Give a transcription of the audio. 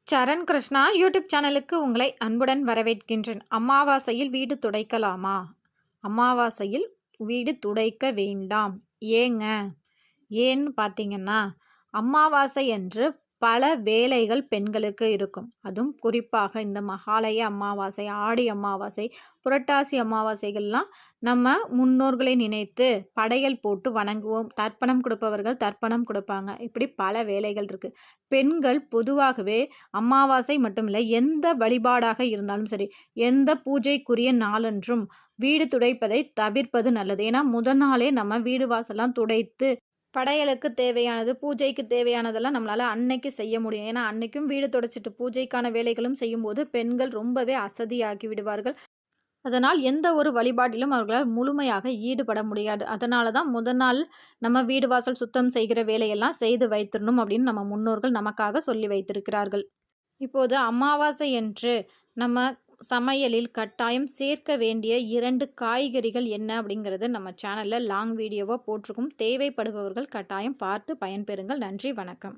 சரண் Krishna YouTube சேனலுக்கு உங்களை அன்புடன் வரவேற்கின்றேன். அமாவாசையில் வீடு துடைக்கலாமா? அமாவாசையில் வீடு துடைக்க வேண்டாம். ஏங்க? ஏன்னு பார்த்தீங்கன்னா, அமாவாசை அன்று பல வேலைகள் பெண்களுக்கு இருக்கும். அதுவும் குறிப்பாக இந்த மகாலய அமாவாசை, ஆடி அமாவாசை, புரட்டாசி அமாவாசைகள்லாம் நம்ம முன்னோர்களை நினைத்து படையல் போட்டு வணங்குவோம். தர்ப்பணம் கொடுப்பவர்கள் தர்ப்பணம் கொடுப்பாங்க. இப்படி பல வேலைகள் இருக்கு. பெண்கள் பொதுவாகவே அமாவாசை மட்டுமில்லை, எந்த வழிபாடாக இருந்தாலும் சரி, எந்த பூஜைக்குரிய நாளன்றும் வீடு துடைப்பதை தவிர்ப்பது நல்லது. ஏன்னா முதல் நாளே நம்ம வீடு வாசல்லாம் துடைத்து படையலுக்கு தேவையானது, பூஜைக்கு தேவையானதெல்லாம் நம்மளால அன்னைக்கு செய்ய முடியும். ஏன்னா அன்னைக்கும் வீடு துடைச்சிட்டு பூஜைக்கான வேலைகளும் செய்யும்போது பெண்கள் ரொம்பவே அசதியாகி விடுவார்கள். அதனால் எந்த ஒரு வழிபாட்டிலும் அவர்களால் முழுமையாக ஈடுபட முடியாது. அதனால தான் முதல் நாள் நம்ம வீடு வாசல் சுத்தம் செய்கிற வேலையெல்லாம் செய்து வைத்திரணும் அப்படின்னு நம்ம முன்னோர்கள் நமக்காக சொல்லி வைத்திருக்கிறார்கள். இப்போது அமாவாசை என்று நம்ம சமையலில் கட்டாயம் சேர்க்க வேண்டிய 2 காய்கறிகள் என்ன அப்படிங்கிறது நம்ம சேனலில் லாங் வீடியோவாக போட்டிருக்கும். தேவைப்படுபவர்கள் கட்டாயம் பார்த்து பயன்பெறுங்கள். நன்றி, வணக்கம்.